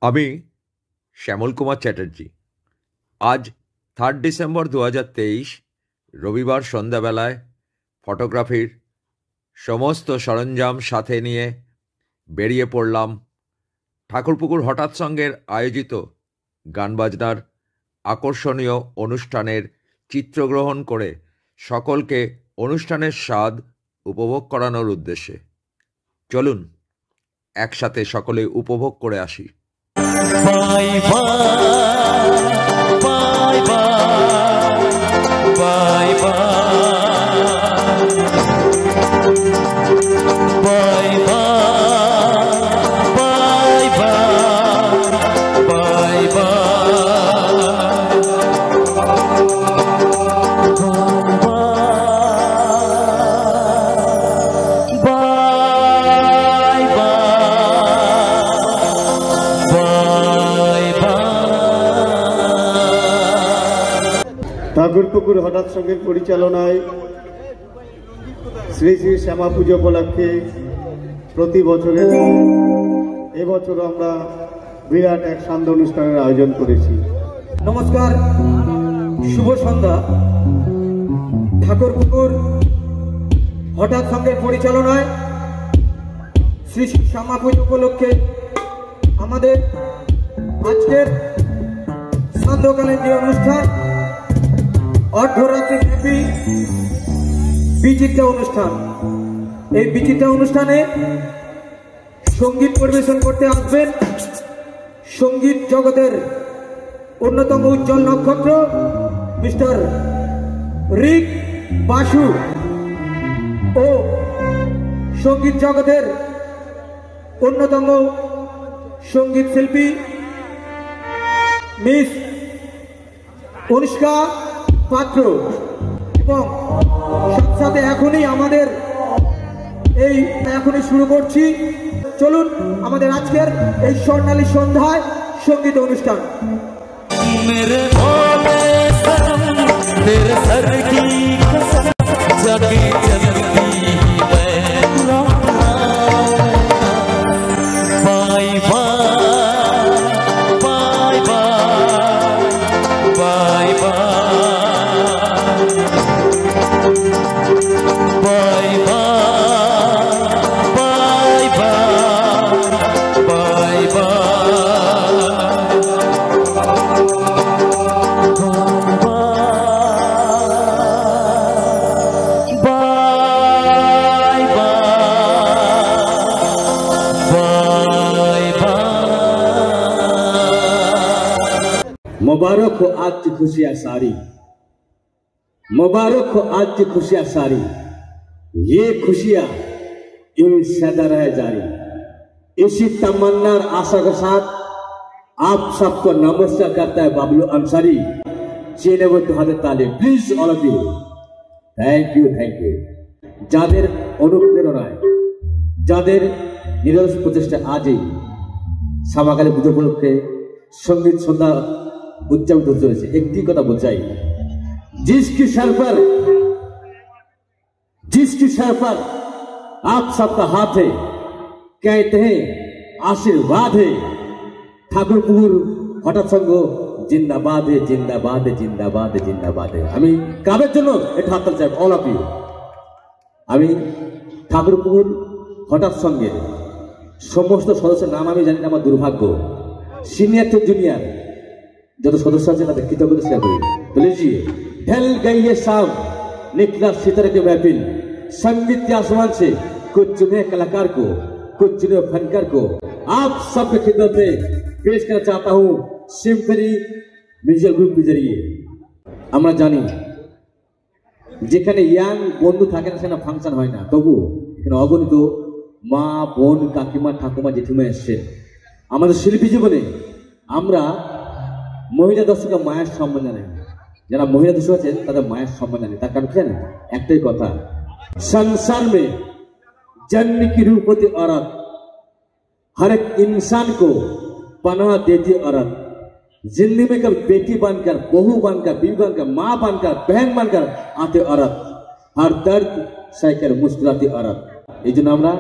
আমি শ্যামল কুমার চ্যাটার্জি। আজ 3 ডিসেম্বর 2023 রবিবার সন্ধ্যাবেলায় ফটোগ্রাফির সমস্ত সরঞ্জাম সাথে নিয়ে বেরিয়ে পড়লাম ঠাকুরপুকুর হঠাৎ সঙ্গের আয়োজিত গানবাজনার আকর্ষণীয় অনুষ্ঠানের চিত্রগ্রহণ করে সকলকে অনুষ্ঠানের স্বাদ উপভোগ করানোর উদ্দেশ্যে। চলুন একসাথে সকলে উপভোগ করে আসি। Bye bye, bye bye, bye bye, bye bye, bye bye, bye Thakurpukur হঠাৎ সঙ্গের পরিচালনায় শ্রী শ্রী শ্যামা পুজো উপলক্ষে প্রতি বছরের এবছর আমরা বিরাট এক সান্ধ্য অনুষ্ঠানের আয়োজন করেছি। নমস্কার, শুভ সন্ধ্যা। ঠাকুরপুকুর হঠাৎ সঙ্গের পরিচালনায় শ্রী শ্রী শ্যামা পুজো উপলক্ষে আমাদের আজকের সান্ধ্যকালীন যে অনুষ্ঠান, অর্ধরাত্রি ব্যাপী বিচিত্রা অনুষ্ঠান। এই বিচিত্রা অনুষ্ঠানে সঙ্গীত পরিবেশন করতে আসবেন সঙ্গীত জগতের অন্যতম উজ্জ্বল নক্ষত্র মিস্টার রিক বাসু ও সঙ্গীত জগতের অন্যতম সঙ্গীত শিল্পী মিস অনুষ্কা পাত্র। এবং সাথে এখনই শুরু করছি। চলুন আমাদের আজকের এই স্বর্ণালী সন্ধ্যায় সঙ্গীত অনুষ্ঠান। मेरे भोले सनम तेरे सर की कसम जगी जगती मैं bye bye bye bye bye bye bye मुबारक हो आज की खुशियां सारी, मुबारक हो आज की खुशियां सारी, ये खुशियां यूं सदा रहे जारी। इसी तमन्ना और आशा के साथ आप सबको नमस्कार करता है बाबलू अंसारी। चीने वो तुम्हारे ताले, please all of you, thank you thank you. যাদের অনুপ্রেরণায়, যাদের নিরলস প্রচেষ্টা আজই শ্যামাকালী পুজো উপলক্ষে সঙ্গীত সন্ধ্যা উদযাপিত হতে চলেছে, একটি কথা বোঝাই, जिसकी सर पर आप सबका हाथ है, कहते हैं आशीर्वाद है। ঠাকুরপুকুর হঠাৎ সঙ্গ জিন্দাবাদ হে, জিন্দাবাদ হে, জিন্দাবাদ হে, জিন্দাবাদ হে। আমি কাবের জন্য এটা হাততালি চাই, অল অফ ইউ। আমি ঠাকুরপুকুর হঠাৎ সঙ্গে সমস্ত সদস্যের নাম আমি জানি না, আমার দুর্ভাগ্য। সিনিয়র টু জুনিয়র যত সদস্য আছে তাদের কৃতজ্ঞতা শেয়ার করি। तो लीजिए, ढल गई ये शाम, निकला सितारे की महफिल, संगीत के आसमान से कुछ चुने कलाकार को, कुछ चुने फनकार को आप सबके खिदमत में पेश करना चाहता हूँ सिम्फनी म्यूजिक ग्रुप के जरिए। আমরা জানি যেখানে ইয়াং বন্ধু থাকে না সেখানে ফাংশন হয় না, তবু এখানে অগণিত মা, বোন, কাকিমা, ঠাকুমা, জেঠিমা এসছেন। আমাদের শিল্পী জীবনে আমরা মহিলা দর্শকের মায়ের সম্মান জানাই, যারা মহিলা দর্শক আছেন তাদের মায়ের সম্মান জানাই। তার কারণ জানেন, একটাই কথা, संसार में जन्म की रूप होती औरत, हर एक इंसान को पनाह देती औरत। जिंदगी में कभी बेटी बनकर, बहू बनकर, बीवी बनकर, माँ बनकर, बहन बनकर आते औरत, हर दर्द सहकर मुस्कुराती औरत। এই জন্য আমরা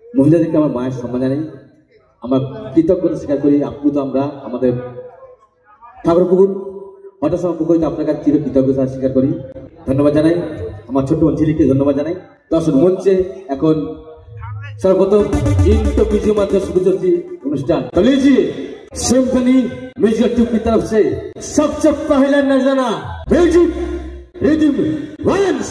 মহিলাদেরকে আমার মায়ের সম্মান জানাই। আমরা কৃতজ্ঞতা স্বীকার করি। আপ্লুত আমরা আমাদের ঠাকুরপুকুর হঠাৎ পক্ষ হইতে আপনার কাছে চির কৃতজ্ঞতা স্বীকার করি। ধন্যবাদ জানাই আমার ছোট্ট অঞ্জলিকে, ধন্যবাদ জানাই। দর্শক মঞ্চে এখন সর্বপ্রথম इंटो म्यूजियम माध्यम शुरू चलती অনুষ্ঠান। तो लीजिए सिम्फनी म्यूजिक ट्रूप की तरफ से सबसे पहला नजराना म्यूजिक रिदम वायलेंस।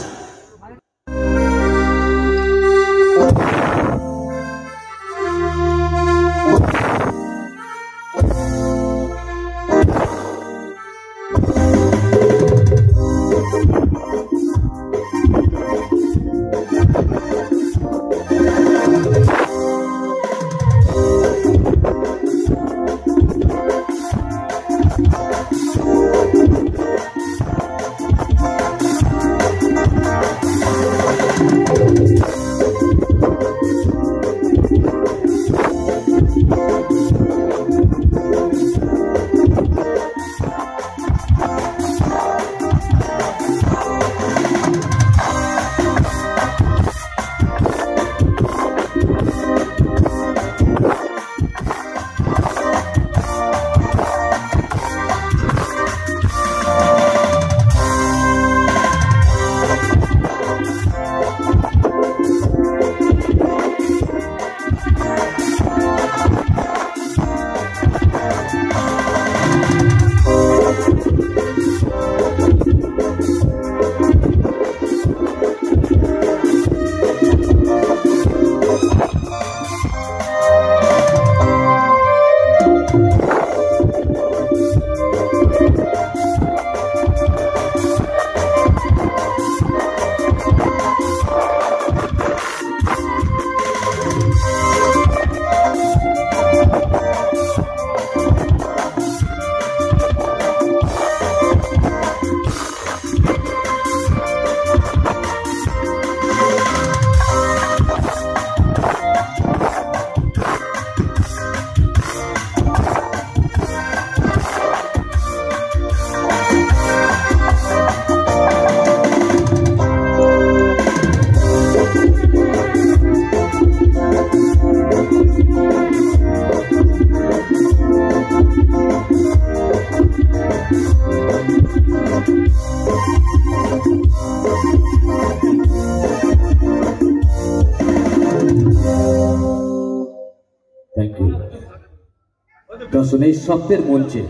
দর্শন এই স্বপ্নের মঞ্চে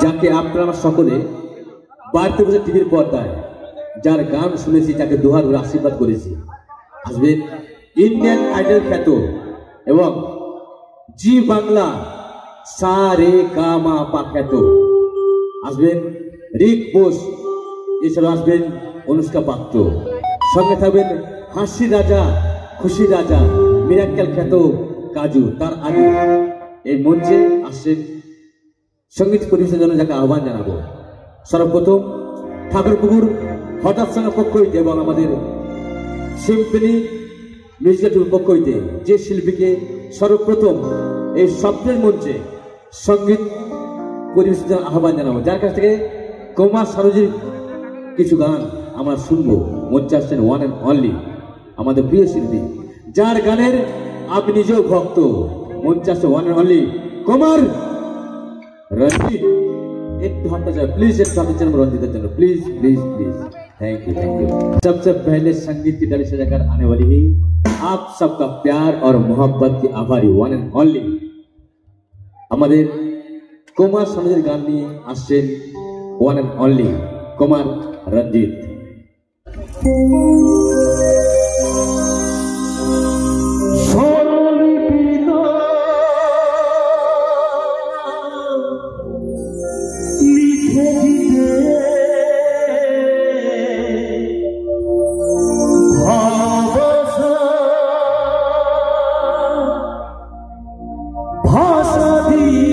যাকে আপনারা সকলে বাড়িতে বসে টিভির পর্দায় যার গান শুনেছি, যাকে দুহাত ধরে আশীর্বাদ করেছি, আসবেন ইন্ডিয়ান আইডল খ্যাত এবং জি বাংলা সা রে গা মা পা খ্যাত আসবেন রিক বোস, এছাড়াও আসবেন অনুষ্কা পাত্র, সঙ্গে থাকবেন হাসি রাজা খুশি রাজা মিরাক্কেল খ্যাত কাজু। তার আগে এই মঞ্চে আসছেন সঙ্গীত পরিবেশের জন্য যাকে আহ্বান জানাবো সর্বপ্রথম ঠাকুরপুকুর হঠাৎ সঙ্গে পক্ষ হইতে এবং আমাদের সিম্ফনি মিউজিক পক্ষ হইতে যে শিল্পীকে সর্বপ্রথম এই স্বপ্নের মঞ্চে সঙ্গীত পরিবেশের জন্য আহ্বান জানাবো, যার কাছ থেকে কুমার সানুজির কিছু গান আমরা শুনবো। মঞ্চে আসছেন ওয়ান অ্যান্ড অনলি আমাদের প্রিয় শিল্পী, যার গানের আপনি নিজেও ভক্ত। মঞ্চে আসছে ওয়ান অ্যান্ড অনলি কুমার রঞ্জিত। একটু হাতটা চাই प्लीज, একটু হাতটা চাই रंजीत जन please please please. Thank you thank you. सबसे पहले संगीत की डली से जाकर आने वाली है आप सबका प्यार और मोहब्बत की आभारी वन एंड ओनली हमारे कुमार सानुजिर गान নিয়ে আসছেন one and only Kumar Ranjit. ভাষা দিয়ে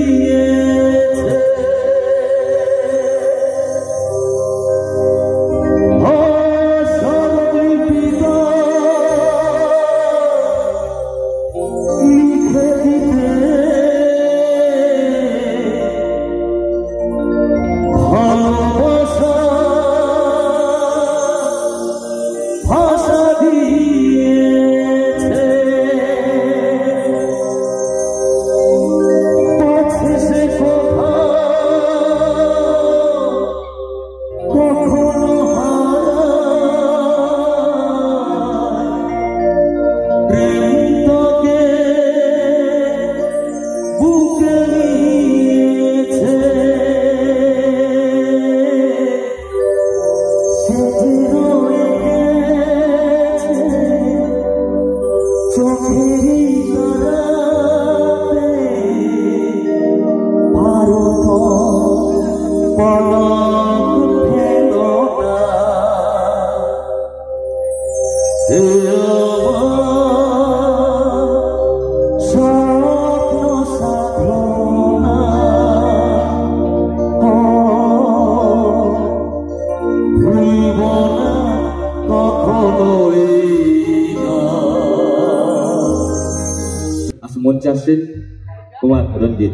কুমার রঞ্জিত।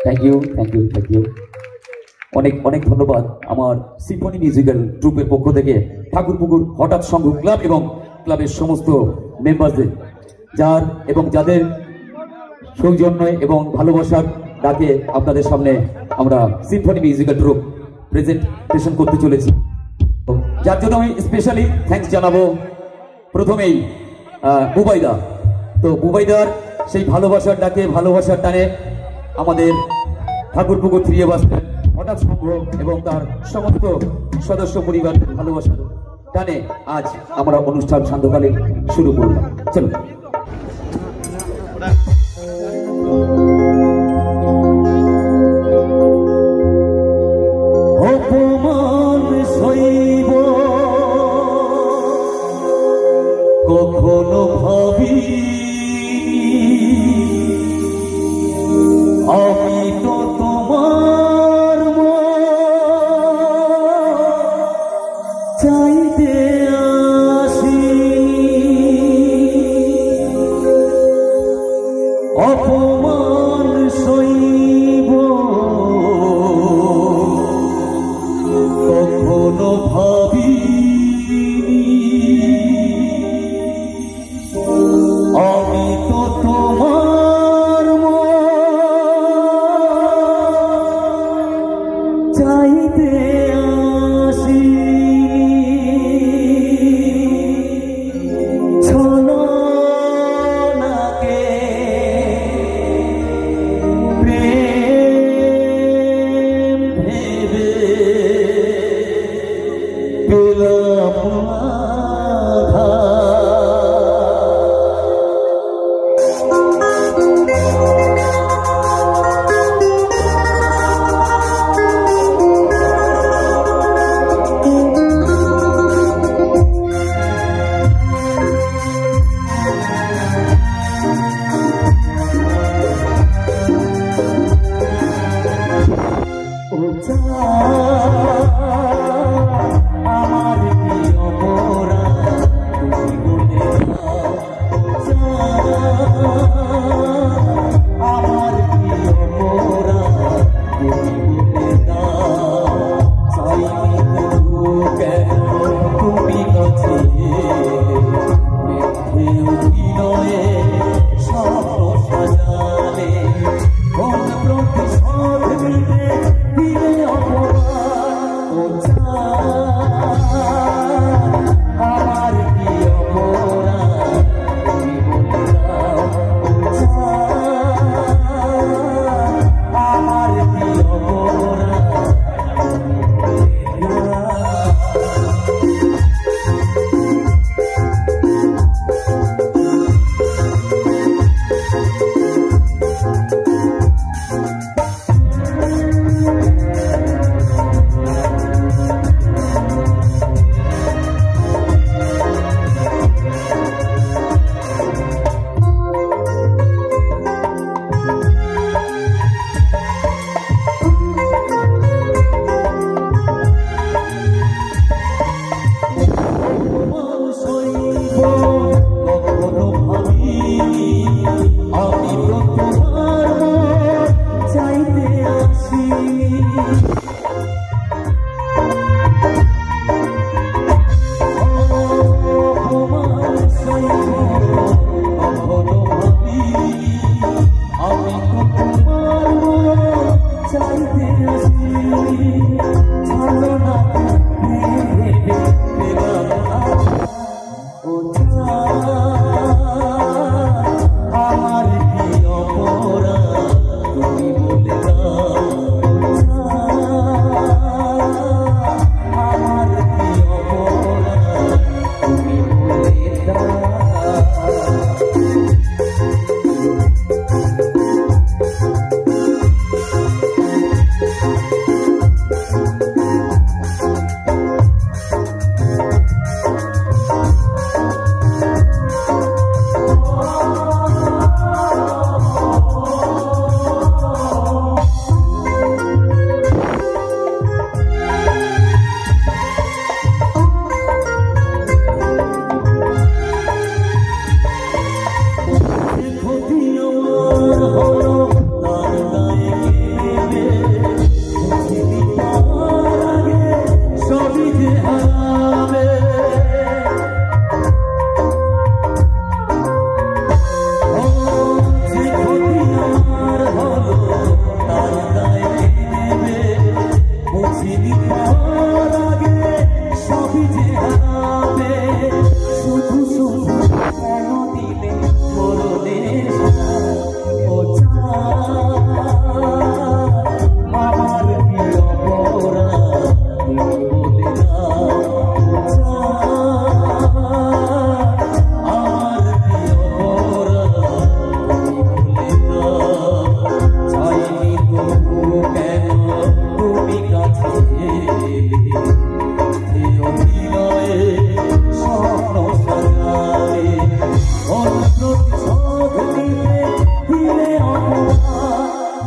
Thank you. অনেক অনেক ধন্যবাদ আমার সিম্ফনি মিউজিক্যাল ট্রুপের পক্ষ থেকে ঠাকুরপুকুর হঠাৎ সংঘ ক্লাব এবং ক্লাবের সমস্ত মেম্বারদের যাদের সৌজন্য এবং ভালোবাসার ডাকে আপনাদের সামনে আমরা সিম্ফনি মিউজিক্যাল ট্রুপ প্রেজেন্টেশন করতে চলেছি, যার জন্য আমি স্পেশালি থ্যাঙ্কস জানাবো প্রথমেই বুবাইদা। তো বুবাইদার সেই ভালোবাসার ডাকে ভালোবাসার টানে আমাদের ঠাকুরপুকুর 3 হঠাৎ সংঘ এবং তার সমস্ত সদস্য পরিবারের ভালোবাসার টানে আজ আমরা অনুষ্ঠান সান্ধ্যকালীন শুরু করলাম। চলুন। অপমান সইব কখনো ভাবি আমি তো তোমার চাইতে আসি, অপমান সইব কখনো ভাবি আমি তো তোমার চাইতে আসি, ছলনাকে প্রেম ভেবে পেলাম আমার প্রিয় মোরা তুমি বলে দাও, আমার প্রিয় মোরা তুমি বলে দাও, চাইনি তবু কেন তুমি কাছে মিথ্যে অভিনয়ে স্বপ্ন সাজালে, কোন প্রতিশোধ নিতে দিলে আমার প্রিয় মোরা তুমি বলে দাও, আমার প্রিয় মোরা তুমি বলে দাও। আমি তো তোমার চাইতে আসি, অপমান সইব কখনো ভাবি আমি তো তোমার চাইতে আসি, ছলনা ভেবে পেলাম আমার প্রিয় মোরা তুমি বলে দাও, আমার প্রিয় মোরা তুমি বলে দাও।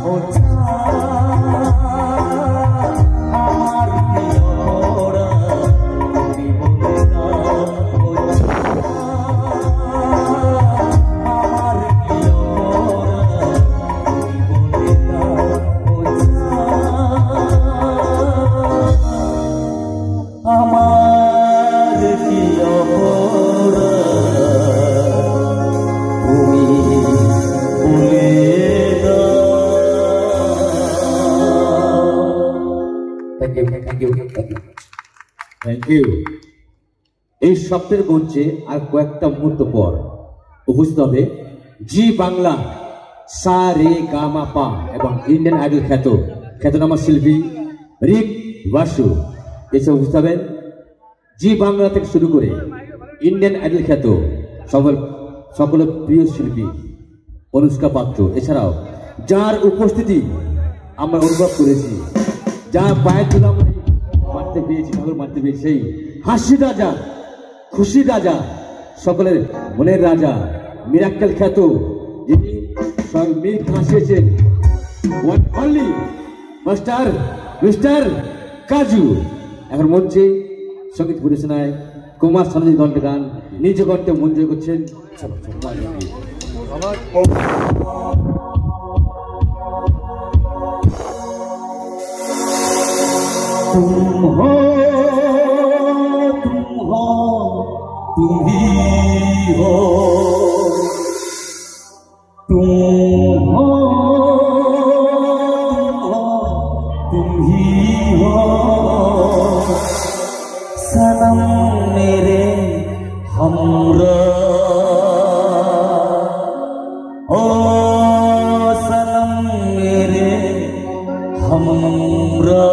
ও আমার প্রিয় মোরা তুমি বলে দাও ও আমার প্রিয় মোরা তুমি বলে দাও ও আমার প্রিয় মোরা তুমি বলে দাও। Thank you thank you thank you. Thank you. এই সপ্তাহের মঞ্চে আর কয়েকটা মুহূর্ত পর উপস্থিত হবে জি বাংলা সা রে গা মা পা এবং ইন্ডিয়ান আইডল খ্যাতনামা শিল্পী রিক বাসু। এসব উপস্থিত হবেন জি বাংলা থেকে শুরু করে ইন্ডিয়ান আইডল খ্যাত সকলের প্রিয় শিল্পী অনুষ্কা পাত্র, এছাড়াও যার উপস্থিতি আমরা অনুভব করেছি, যা পায়ের তুলা মারতে পেয়েছি, ঠাকুর মারতে পেয়েছি, সেই হাসি রাজা, খুশি রাজা, সকলের মনের রাজা, মিরাক্কেল খ্যাত, যিনি মীর হাসিয়েছেন, ওয়ান অনলি মিস্টার কাজু। এখন মঞ্চে সঙ্গীত পরিবেশনায় কুমার সানজি কণ্ঠে গান নিজ কণ্ঠে মঞ্জুর করছেন। तुम हो तुम ही हो, तुम हो तुम ही हो, सनम मेरे हमरा, ओ सनम मेरे हमरा।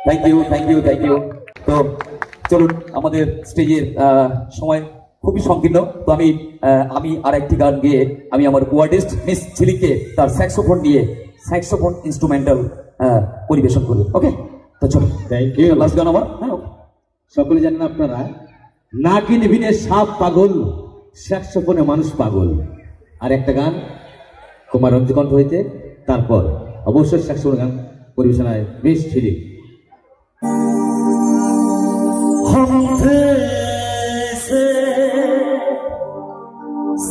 Thank you. তো চলুন, আমাদের স্টেজের সময় খুবই সংকীর্ণ। তো আমি আর একটি গান গেয়ে আমি আমার কোয়ার্ডিস্ট মিস ঝিলিককে তার স্যাক্সোফোন নিয়ে স্যাক্সোফোন ইনস্ট্রুমেন্টাল পরিবেশন করবে। ওকে, তো চলুন, থ্যাংক ইউ। লাস্ট গান আমার। সকলে জানেন আপনারা, নাগিন ভিনে সাপ পাগল, স্যাক্সোফোনে মানুষ পাগল। আর একটা গান কুমার রঞ্জকণ্ঠ হইতে, তারপর অবশ্যই স্যাক্সোফোন গান পরিবেশনায় বেশ ছিলি।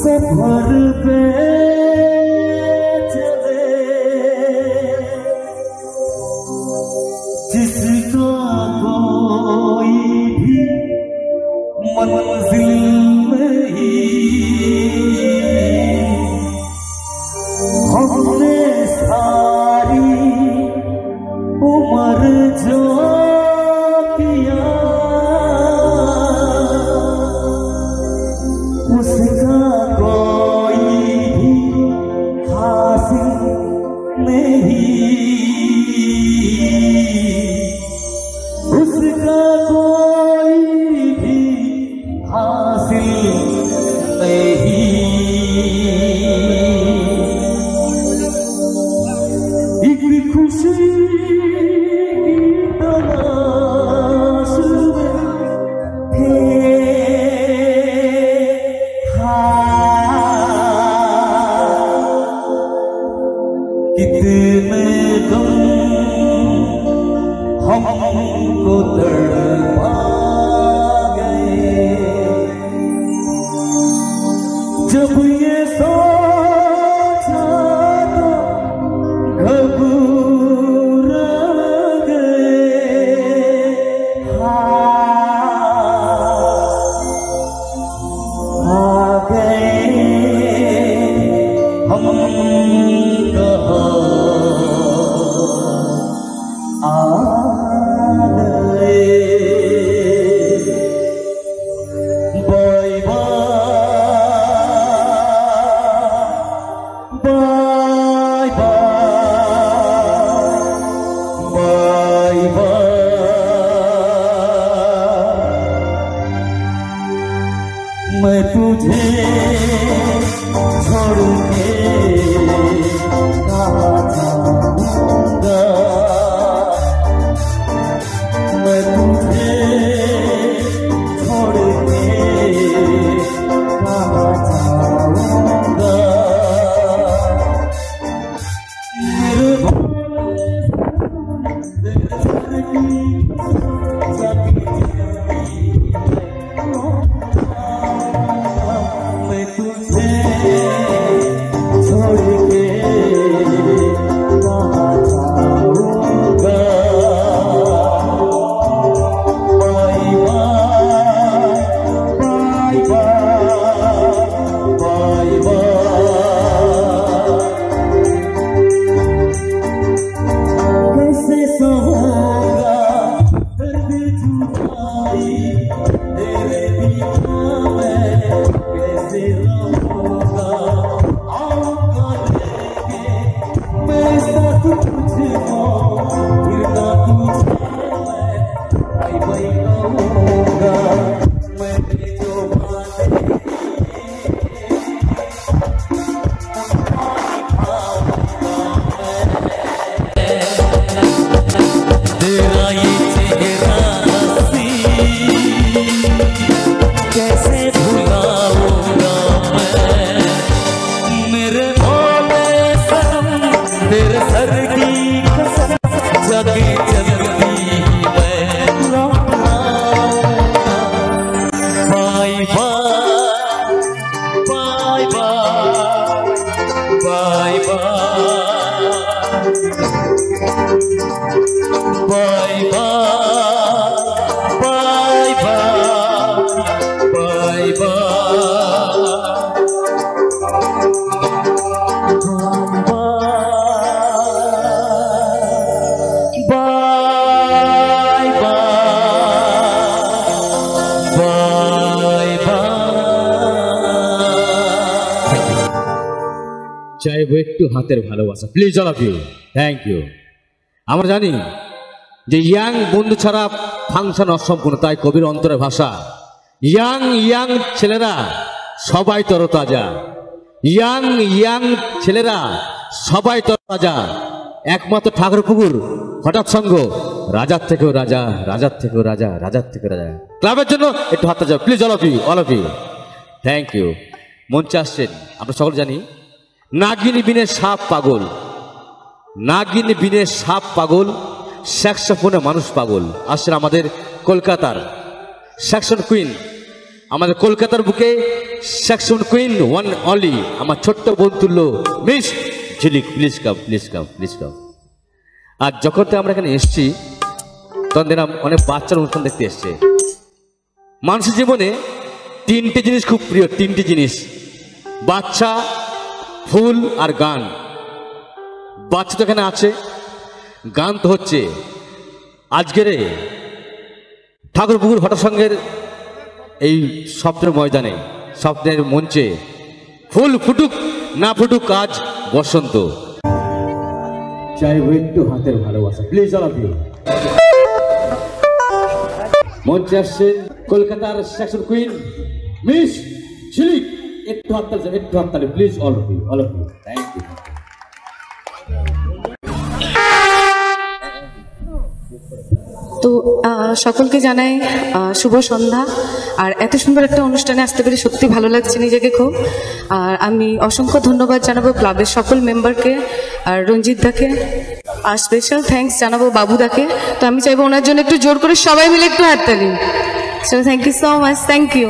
सफर पे चले जिसका कोई भी मंजिल नहीं, हमने सारी उम्र जो किया उसका कोई भी हासिल नहीं, उसका कोई भी हासिल नहीं। एक खुशी की तलाश में थे कितने गम हमको तड़पा गए, जब ये सोचा तो घबरा गए। आ गए हम कहाँ आ गए। बाय बाय बाय बाय, मैं तुझे छोड़ के कहाँ जाऊंगा, मैं तुझे छोड़ के कहाँ जाऊंगा। मेरे मैं तुझे छोड़ के कहाँ जाऊंगा। Bye bye bye bye. कैसे सहूंगा दर्द जुदाई तेरे बिना, मैं कैसे रहूंगा आऊंगा लेके मैं साथ तुझको, फिर ना तुझे मैं बाय कहूंगा। मैं जो बातें तेरा ये चेहरा हंसी कैसे भुलाऊंगा मैं, मेरे भोले सनम तेरे सर की कसम, जगी जगती मैं लौटा। Bye bye bye bye bye bye bye চাইবো একটু হাতের ভালোবাসা, please all of you. Thank you. আমরা জানি যে ইয়াং বন্ধু ছাড়া ফাংশন অসম্পূর্ণ, তাই কবির অন্তরের ভাষা ইয়াং ইয়াং ছেলেরা সবাই তরতাজা, ইয়াং ইয়াং ছেলেরা সবাই তরতাজা, একমাত্র ঠাকুরপুকুর হঠাৎ সঙ্গ রাজার থেকেও রাজা, রাজার থেকেও রাজা, রাজার থেকে রাজা। ক্লাবের জন্য একটু হাতটা যাও please, all of you thank you. মঞ্চে আসছেন আমরা সকল জানি নাগিনী বিনে সাপ পাগল, নাগিনী বিনে সাপ পাগল, স্যাক্সোফোনে মানুষ পাগল। আসছেন আমাদের কলকাতার স্যাক্সন কুইন, আমাদের কলকাতার বুকে স্যাক্সন কুইন ওয়ান অনলি, আমার ছোট্ট বন্ধুল্য miss Jhilik. Please come, please come, please come. আর যখন থেকে আমরা এখানে এসছি তখন দেখলাম অনেক বাচ্চার অনুষ্ঠান দেখতে এসছে। মানুষের জীবনে তিনটে জিনিস খুব প্রিয়, তিনটে জিনিস, বাচ্চা, ফুল আর গান। বাচ্চা তো এখানে আছে, গান তো হচ্ছে। আজকের ঠাকুরপুকুর হঠাৎ সঙ্গের এই স্বপ্নের ময়দানে, স্বপ্নের মঞ্চে ফুল ফুটুক না ফুটুক আজ বসন্ত, চাইব একটু হাতের ভালোবাসা। Please all of you. মঞ্চে আসছেন কলকাতার সেকশন কুইন মিস ঝিলিক। একটু হাততালি, একটু হাততালি please, all of you, all of you. Thank you. তো সকলকে জানাই শুভ সন্ধ্যা। আর এত সুন্দর একটা অনুষ্ঠানে আসতে পেরে সত্যি ভালো লাগছে নিজেকে খুব। আর আমি অসংখ্য ধন্যবাদ জানাবো ক্লাবের সকল মেম্বারকে, আর রঞ্জিত দাকে, আর স্পেশাল থ্যাঙ্কস জানাবো বাবুদাকে। তো আমি চাইবো ওনার জন্য একটু জোর করে সবাই মিলে একটু হাততালি। So thank you so much, thank you.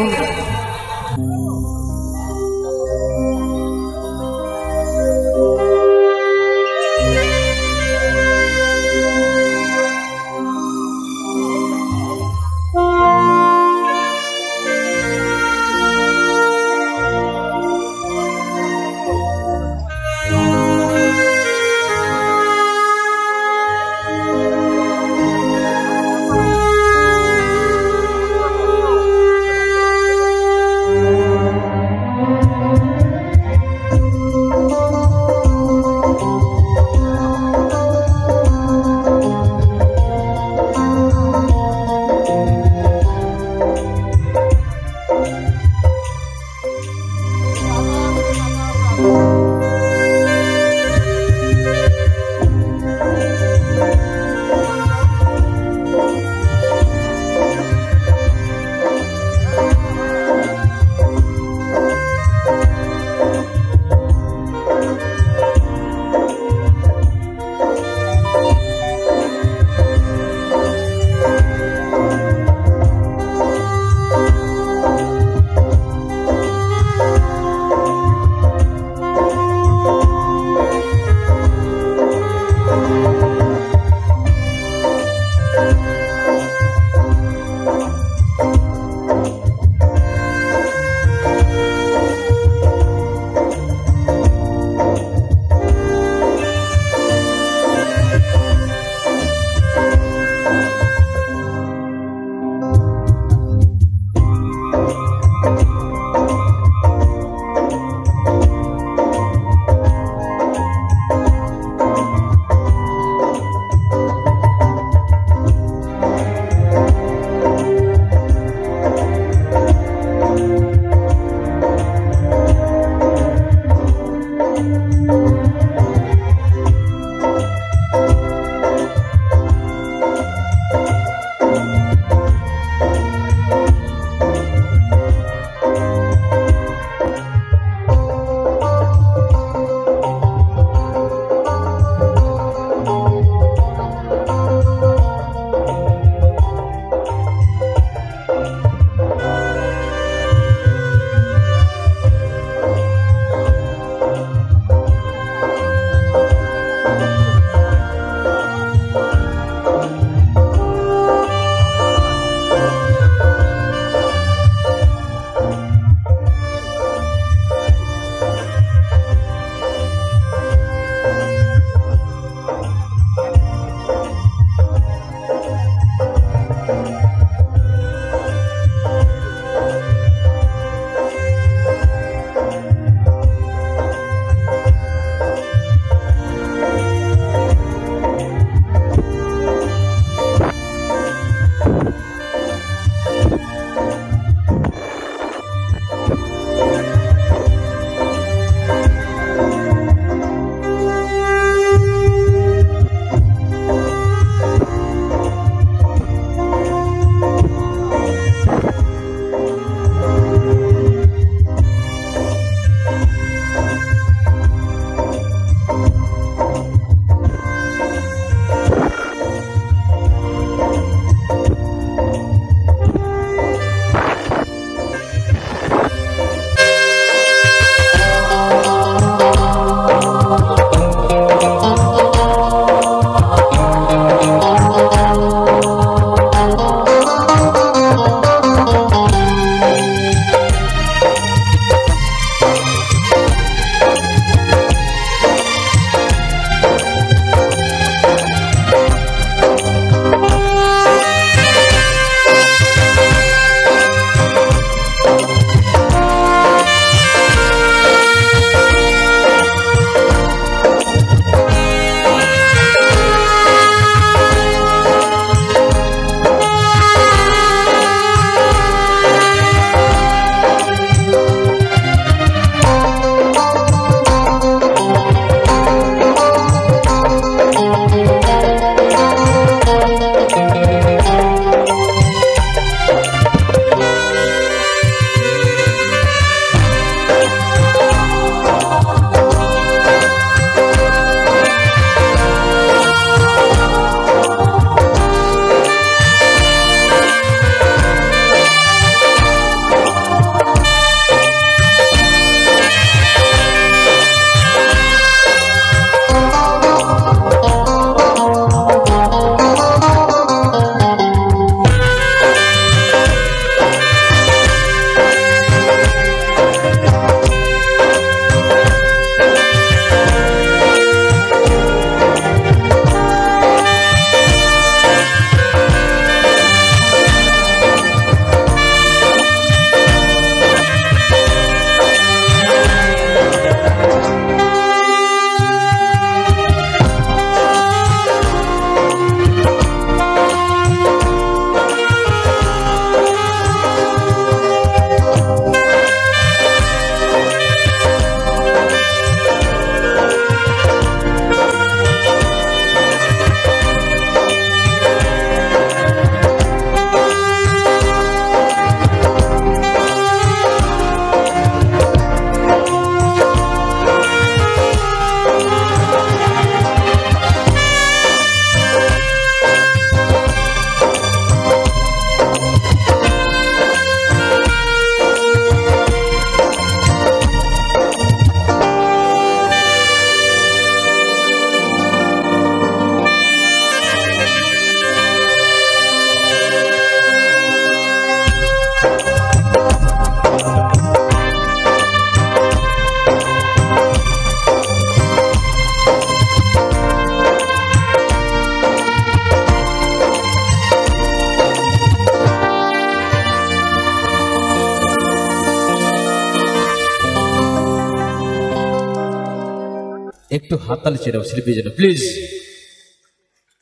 एक तो हाथ ताली चाहिए शिल्पी जन प्लीज।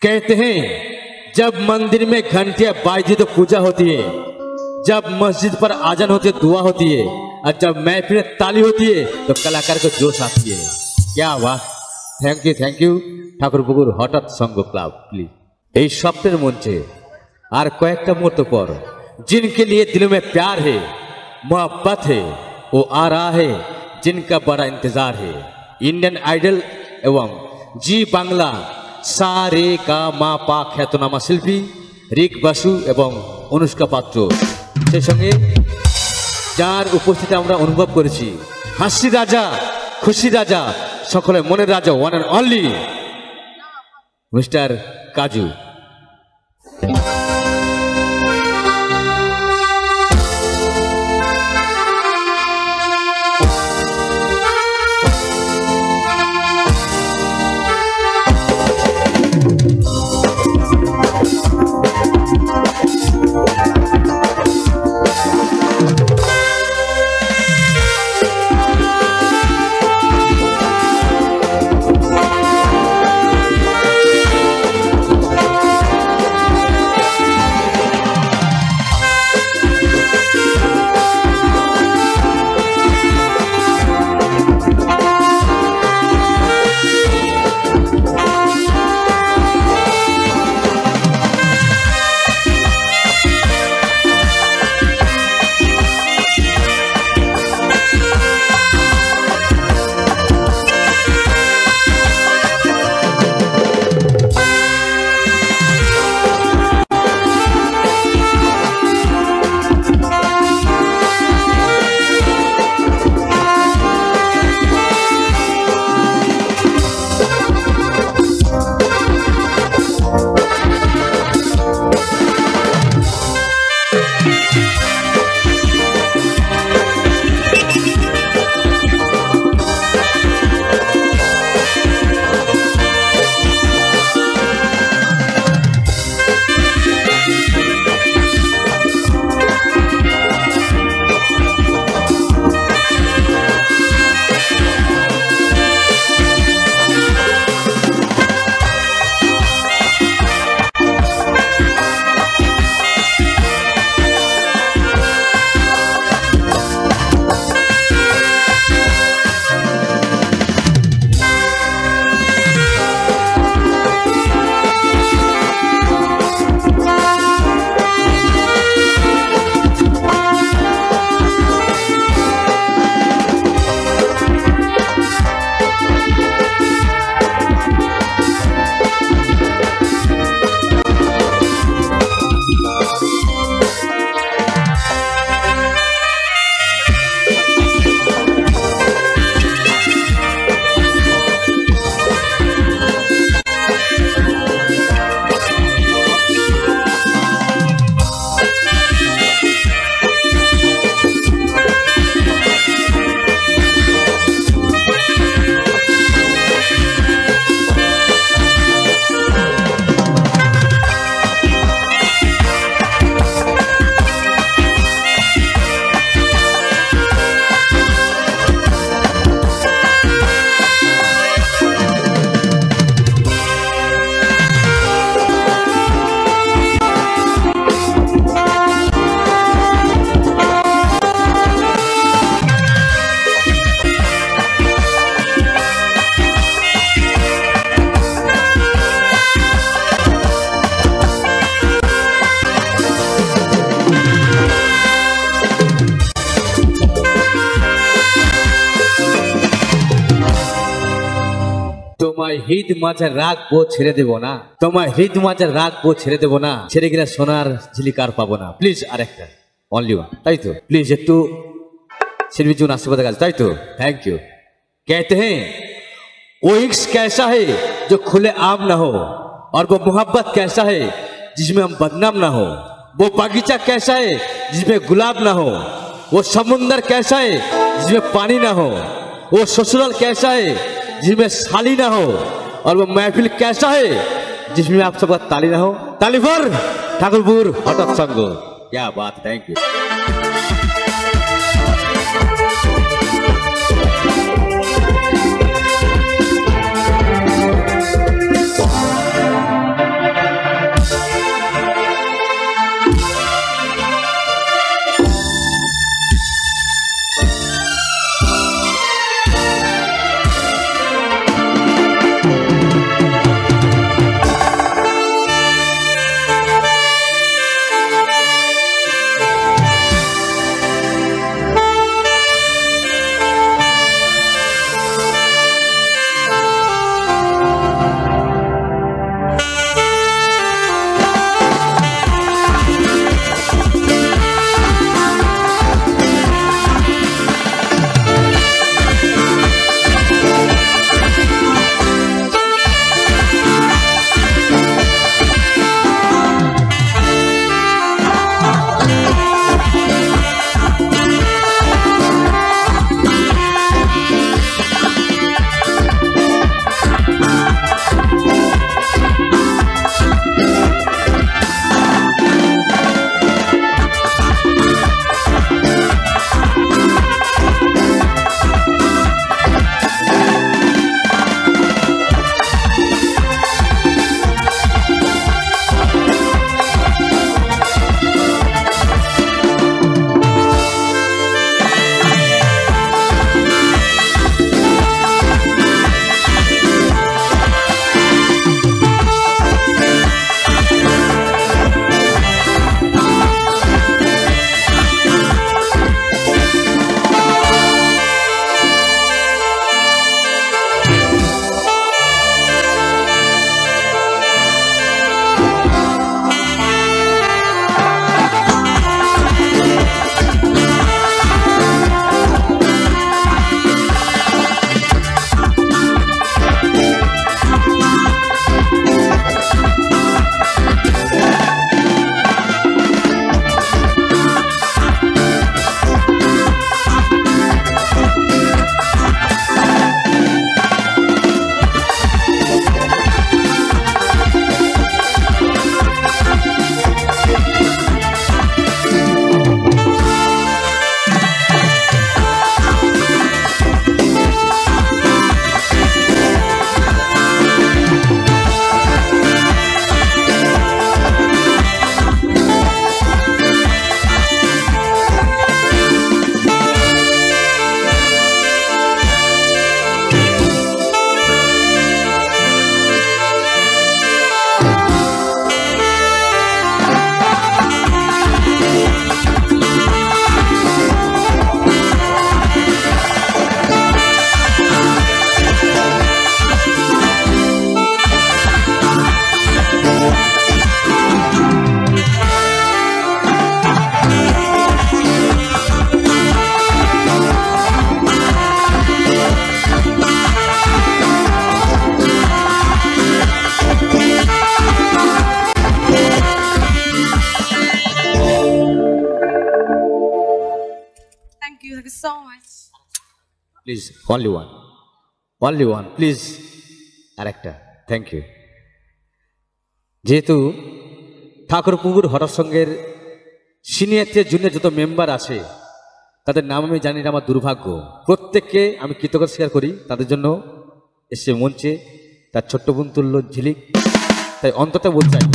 कहते हैं जब मंदिर में घंटियां बाजी तो पूजा होती है, जब मस्जिद पर आजान होती है दुआ होती है, और जब महफिल में ताली होती है तो कलाकार को जोश आती है। क्या बात, थैंक यू ठाकुरपुकुर हठाৎ संघ क्लाब प्लीज। এই শব্দের মঞ্চে আর কয়েকটা মুহূর্ত পর जिनके लिए दिलों में प्यार है मोहब्बत है वो आ रहा है जिनका बड़ा इंतजार है। इंडियन आइडल एवं जी बांगला सा रे गा मा पा ख्यातनामा शिल्पी রিক বাসু এবং অনুষ্কা পাত্র, সেই সঙ্গে যার উপস্থিতি আমরা অনুভব করেছি হাসি রাজা খুশি রাজা সকলের মনের রাজা ওয়ান অ্যান্ড অনলি মিস্টার কাজু। তোমায় হৃদ মাঝে রাখবো ছেড়ে দেবো না, তোমায় হৃদ মাঝে রাখবো ছেড়ে দেবো না, ছেড়ে গেলে সোনার ঝিলিকার পাবো না। প্লিজ আরেকটা অনলি ওয়ান, তাই তো প্লিজ একটু শিল্পী জীবন আশীর্বাদ কাজ, তাই তো थैंक यू। कहते हैं वो इश्क कैसा है जो खुले आम ना हो, और वो मोहब्बत कैसा है जिसमें हम बदनाम ना हो, वो बागीचा कैसा है जिसमें गुलाब ना हो, वो समुंदर कैसा है जिसमें पानी ना हो, वो ससुराल कैसा है जिसमें साली ना हो, और वो महफिल कैसा है जिसमें आप सबका ताली ना हो। ताली पर ठाकुरपुर हठाৎ संघ। क्या बात, thank you. Please only one please আর একটা থ্যাংক ইউ। যেহেতু ঠাকুরপুকুর হঠাৎ সঙ্গের সিনিয়র থেকে জুনিয়র যত মেম্বার আছে তাদের নাম আমি জানি না, আমার দুর্ভাগ্য। প্রত্যেককে আমি কৃতজ্ঞতা স্বীকার করি তাদের জন্য এসে মঞ্চে তার ছোট্ট বোন তুল্য ঝিলিক, তাই অন্তত বলতে চাই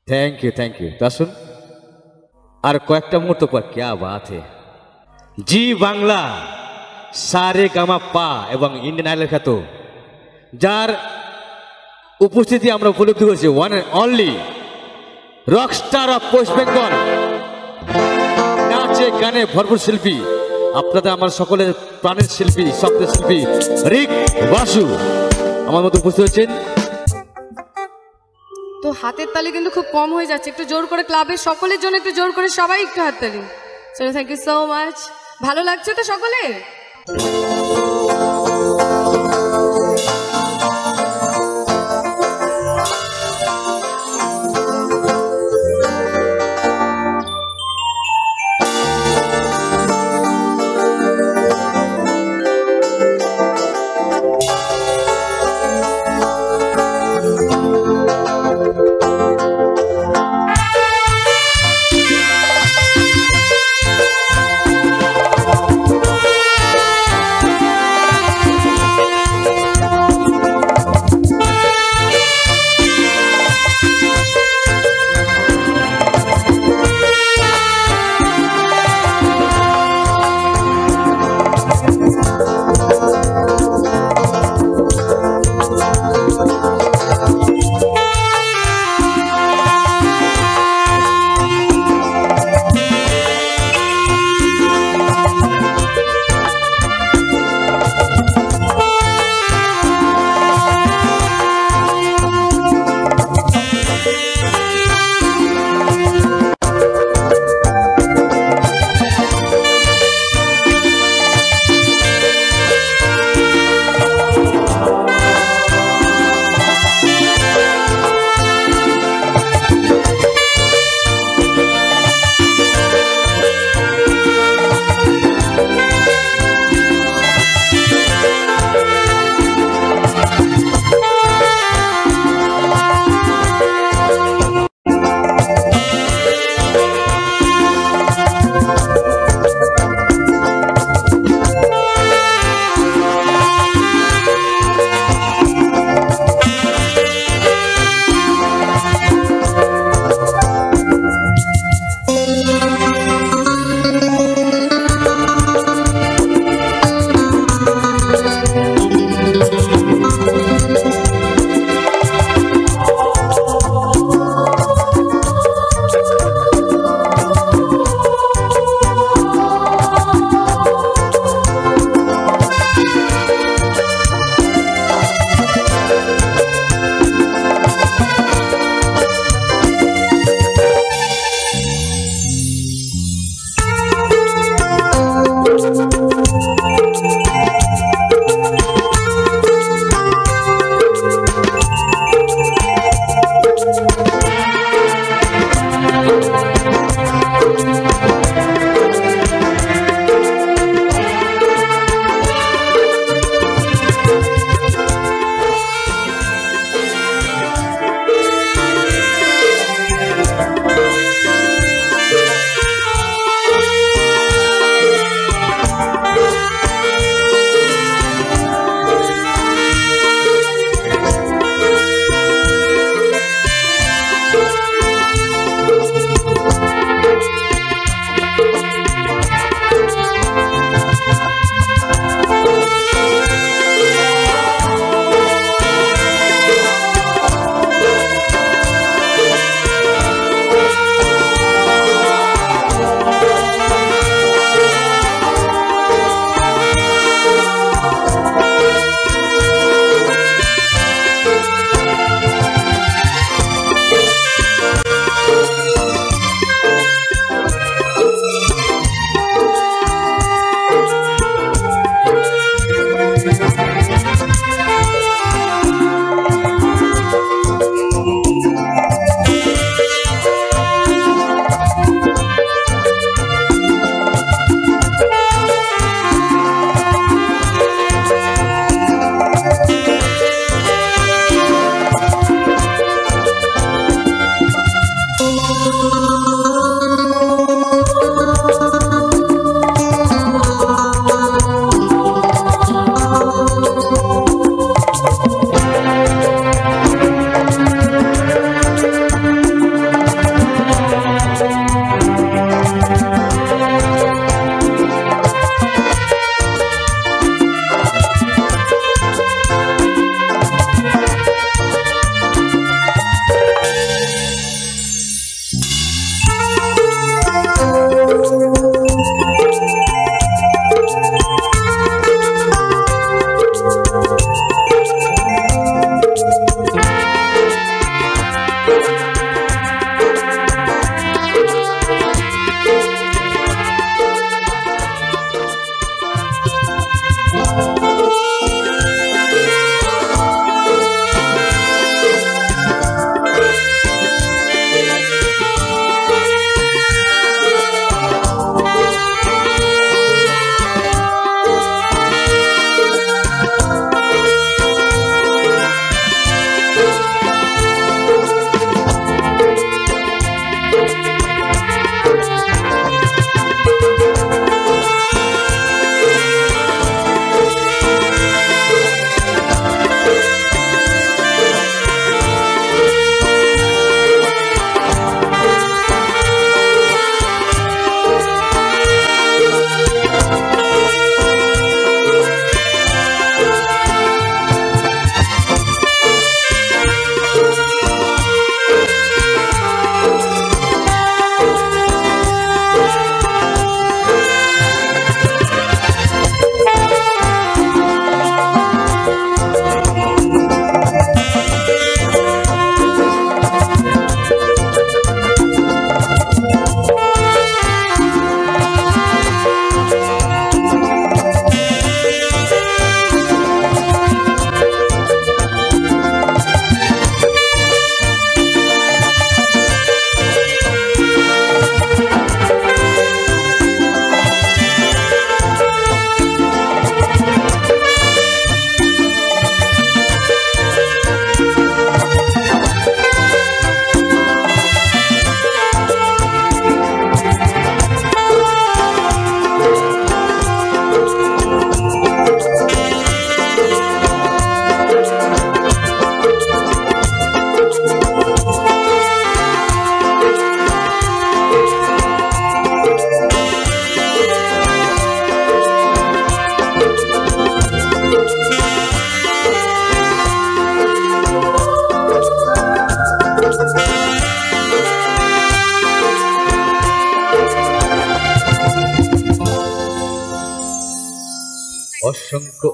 থ্যাংক ইউ। তো আসুন আর কয়েকটা মুহূর্ত পর ক্যা বাত হে, জি বাংলা সারে গামা পা এবং ইন্ডিয়ান আইডলের খ্যাত, যার উপস্থিতি আমরা উপলব্ধি করেছি, one and only Rockstar of West Bengal, নাচে গানে ভরপুর শিল্পী, আপনাদের আমার সকলের প্রাণের শিল্পী, শব্দের শিল্পী রিক বাসু আমার মধ্যে উপস্থিত হয়েছেন। তো হাতের তালি কিন্তু খুব কম হয়ে যাচ্ছে, একটু জোর করে ক্লাবের সকলের জন্য একটু জোর করে সবাই একটু হাততালি। চলো, থ্যাংক ইউ সো মাচ। ভালো লাগছে তো সকলের?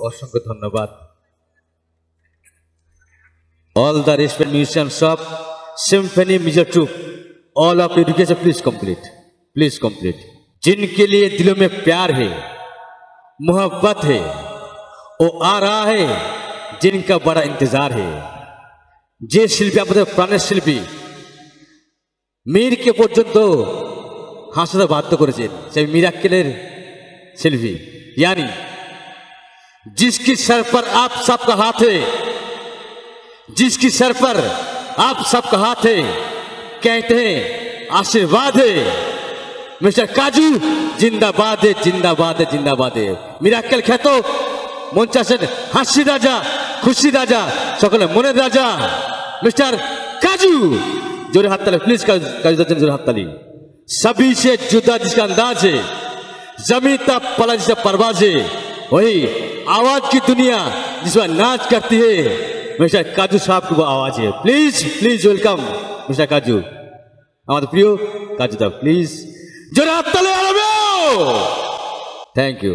অসংখ্য ধন্যবাদ। All the respected musicians of Symphony Music Troupe, all of education, please complete. जिनके लिए दिलों में प्यार है, मोहब्बत है, वो आ रहा है, जिनका बड़ा इंतजार है। যে শিল্পী আমাদের প্রাণের শিল্পী মীরকে পর্যন্ত হাসতে বাধ্য করেছেন, সেই মিরাক্কেলের শিল্পী, यानी जिसकी सर पर आप सबका हाथ है, जिसकी सर पर आप सबका हाथ है, कहते हैं आशीर्वाद है। मिस्टर काजू जिंदाबाद है, जिंदाबाद है, जिंदाबाद है। মিরাক্কেল খ্যাত মঞ্চে আসেন হাসি রাজা, খুশি রাজা, সকলে মনের রাজা मिस्टर काजू। जोरे हाथ ताली प्लीज, काजू दर्जन जोरे हाथ ताली। सभी से जुदा जिसका अंदाज है, जमीन तक पला जिसका परवाज है, वही आवाज की दुनिया जिसमें नाच करती है, मिस्टर काजू साहब की वो आवाज है। प्लीज वेलकम मिस्टर काजू, हमारे प्रिय काजू दा, प्लीज जोरे हाथ ताली। Thank you.